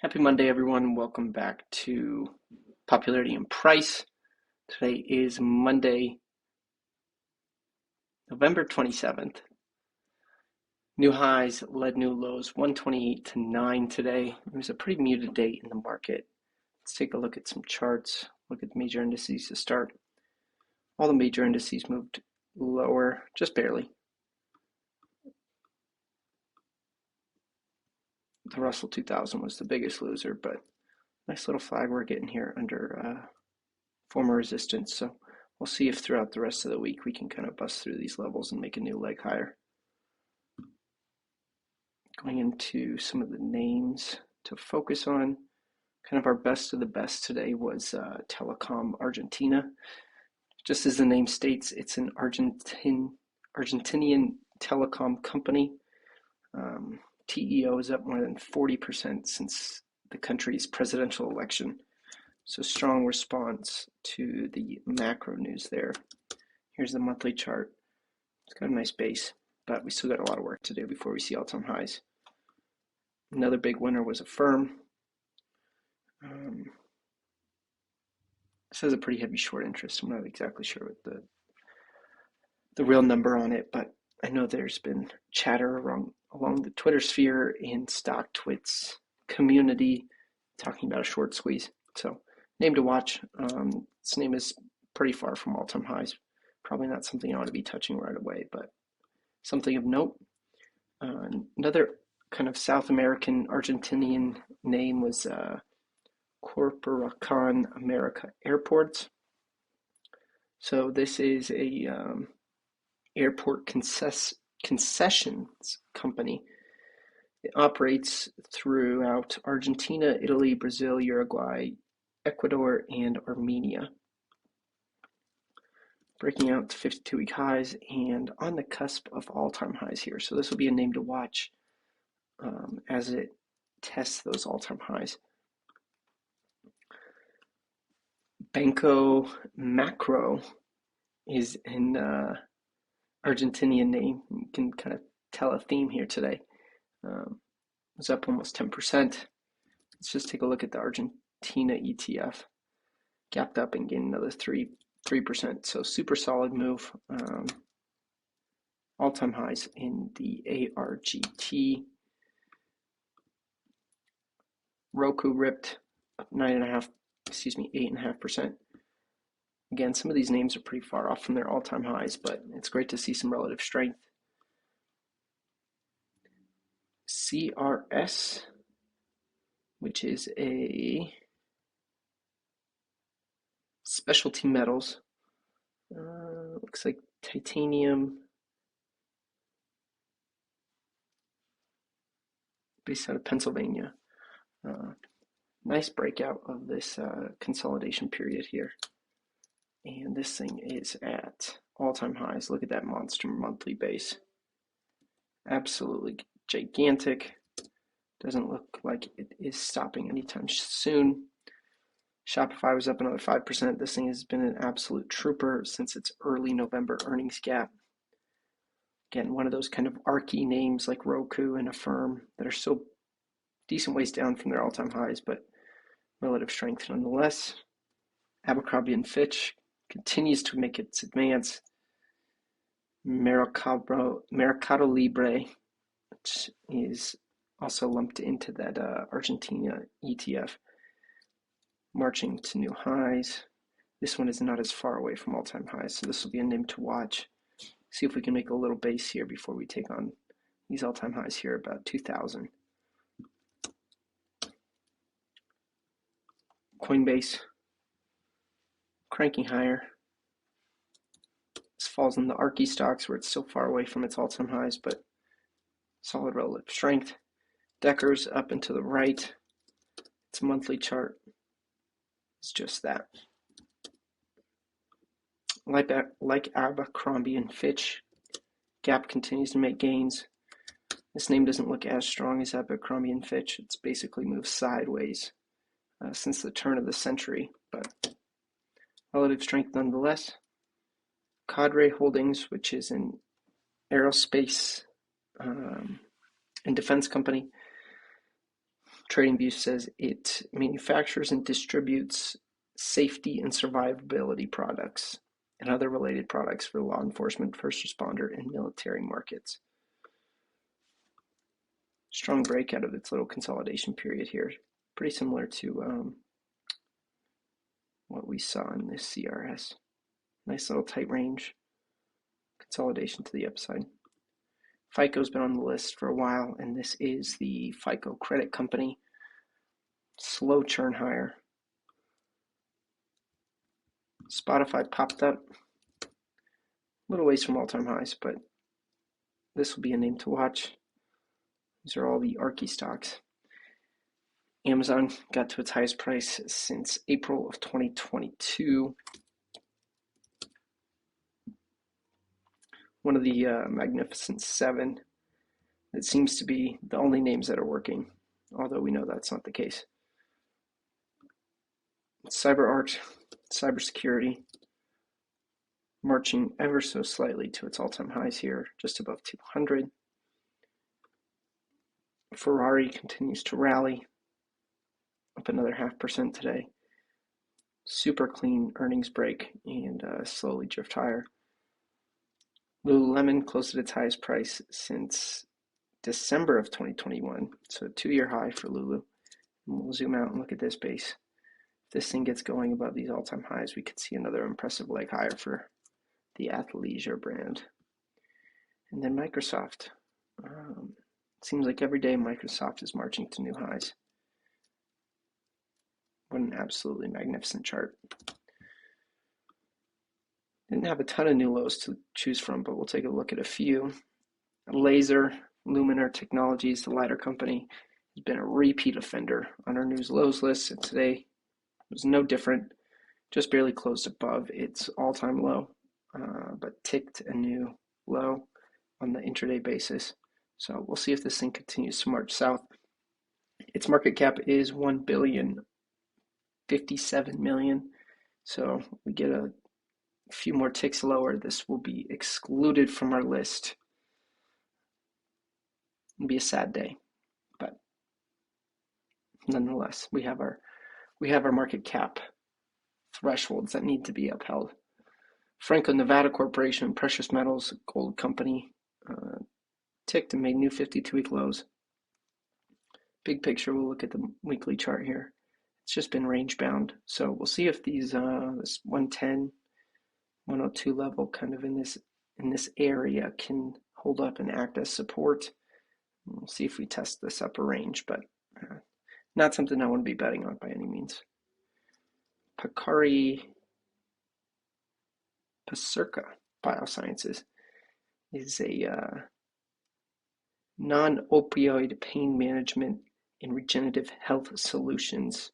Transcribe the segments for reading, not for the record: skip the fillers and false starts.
Happy Monday, everyone. Welcome back to Popularity and Price. Today is Monday, November 27th. New highs led new lows, 128 to 9 today. It was a pretty muted day in the market. Let's take a look at some charts, look at the major indices to start. All the major indices moved lower, just barely. The Russell 2000 was the biggest loser, but nice little flag we're getting here under former resistance. So we'll see if throughout the rest of the week we can kind of bust through these levels and make a new leg higher. Going into some of the names to focus on, kind of our best of the best today was Telecom Argentina. Just as the name states, it's an Argentinian telecom company. TEO is up more than 40% since the country's presidential election. So strong response to the macro news there. Here's the monthly chart. It's got a nice base, but we still got a lot of work to do before we see all-time highs. Another big winner was Affirm. This has a pretty heavy short interest. I'm not exactly sure what the real number on it, but I know there's been chatter along the Twitter sphere in stock twits community talking about a short squeeze. So name to watch. This name is pretty far from all-time highs. Probably not something I want to be touching right away, but something of note. Another kind of South American Argentinian name was Corporación America Airports. So this is a airport concessions company. It operates throughout Argentina, Italy, Brazil, Uruguay, Ecuador, and Armenia. Breaking out to 52-week highs and on the cusp of all-time highs here. So this will be a name to watch as it tests those all-time highs. Banco Macro is an Argentinian name. You can kind of tell a theme here today. It was up almost 10%. Let's just take a look at the Argentina ETF. Gapped up and gained another 3%. So super solid move. All-time highs in the ARGT. Roku ripped up 8.5%. Again, some of these names are pretty far off from their all-time highs, but it's great to see some relative strength. CRS, which is a specialty metals, looks like titanium, based out of Pennsylvania. Nice breakout of this consolidation period here. And this thing is at all-time highs. Look at that monster monthly base. Absolutely gigantic. Doesn't look like it is stopping anytime soon. Shopify was up another 5%. This thing has been an absolute trooper since its early November earnings gap. Again, one of those kind of archy names like Roku and Affirm that are still decent ways down from their all-time highs, but relative strength nonetheless. Abercrombie and Fitch continues to make its advance. Mercado Libre, which is also lumped into that Argentina ETF, marching to new highs. This one is not as far away from all-time highs, so this will be a name to watch. See if we can make a little base here before we take on these all-time highs here about 2000. Coinbase cranking higher. This falls in the ARChy stocks where it's still far away from its all-time highs, but solid relative strength. Decker's up and to the right. Its monthly chart is just that. Like Abercrombie and Fitch, Gap continues to make gains. This name doesn't look as strong as Abercrombie and Fitch. It's basically moved sideways since the turn of the century, but relative strength nonetheless. Cadre Holdings, which is an aerospace and defense company, TradingView says it manufactures and distributes safety and survivability products and other related products for law enforcement, first responder, and military markets. Strong break out of its little consolidation period here. Pretty similar to what we saw in this CRS. Nice little tight range. Consolidation to the upside. FICO's been on the list for a while, and this is the FICO Credit Company. Slow churn higher. Spotify popped up. A little ways from all-time highs, but this will be a name to watch. These are all the ARKI stocks. Amazon got to its highest price since April of 2022. One of the Magnificent Seven. It seems to be the only names that are working, although we know that's not the case. CyberArk, cybersecurity, marching ever so slightly to its all-time highs here, just above 200. Ferrari continues to rally, up another 0.5% today. Super clean earnings break and slowly drift higher. Lululemon closed at its highest price since December of 2021, so a 2-year high for Lulu. And we'll zoom out and look at this base. If this thing gets going above these all-time highs, we could see another impressive leg higher for the athleisure brand. And then Microsoft. Seems like every day Microsoft is marching to new highs. What an absolutely magnificent chart. Didn't have a ton of new lows to choose from, but we'll take a look at a few. Laser, Luminar Technologies, the lidar company, has been a repeat offender on our news lows list, and today was no different. Just barely closed above its all-time low, but ticked a new low on the intraday basis. So we'll see if this thing continues to march south. Its market cap is $1,057,000,000. So we get a few more ticks lower. This will be excluded from our list. It'll be a sad day, but nonetheless, we have our market cap thresholds that need to be upheld. Franco-Nevada Corporation, precious metals, gold company, ticked and made new 52-week lows. Big picture, we'll look at the weekly chart here. It's just been range bound, so we'll see if these this 110, 102 level kind of in this area can hold up and act as support. We'll see if we test this upper range, but not something I want to be betting on by any means. Pacerca Biosciences is a non-opioid pain management and regenerative health solutions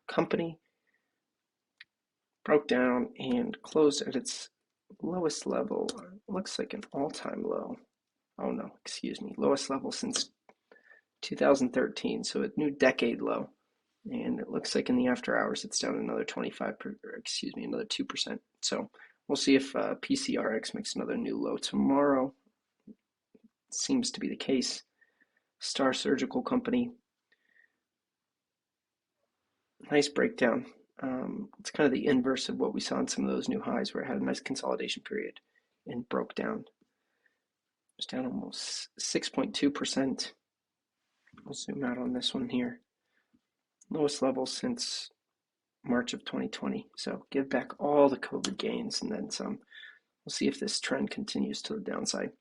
company. Broke down and closed at its lowest level. Looks like an all-time low. Oh no, excuse me. Lowest level since 2013, so a new decade low. And it looks like in the after hours it's down another 2%. So we'll see if PCRX makes another new low tomorrow. Seems to be the case. Star Surgical Company. Nice breakdown. It's kind of the inverse of what we saw in some of those new highs where it had a nice consolidation period and broke down. It's down almost 6.2%. We'll zoom out on this one here. Lowest level since March of 2020. So give back all the COVID gains and then some. We'll see if this trend continues to the downside.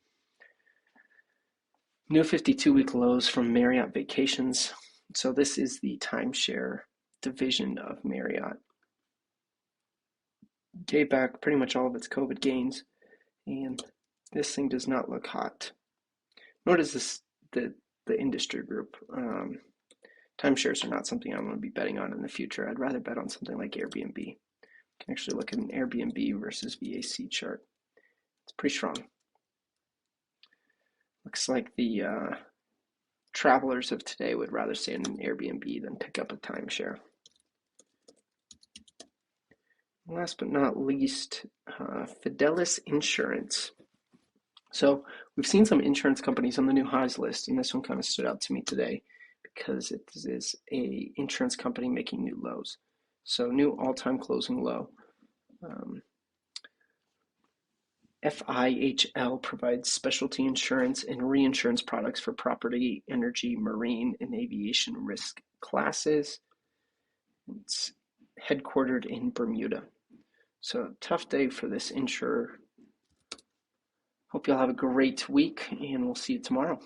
New 52-week lows from Marriott Vacations. So this is the timeshare division of Marriott. Gave back pretty much all of its COVID gains, and this thing does not look hot. Nor does the industry group. Timeshares are not something I'm going to be betting on in the future. I'd rather bet on something like Airbnb. You can actually look at an Airbnb versus VAC chart. It's pretty strong. Looks like the travelers of today would rather stay in an Airbnb than pick up a timeshare. Last but not least, Fidelis Insurance. So we've seen some insurance companies on the new highs list, and this one kind of stood out to me today because it is a insurance company making new lows. So new all-time closing low. FIHL provides specialty insurance and reinsurance products for property, energy, marine, and aviation risk classes. It's headquartered in Bermuda. So tough day for this insurer. Hope you'll have a great week, and we'll see you tomorrow.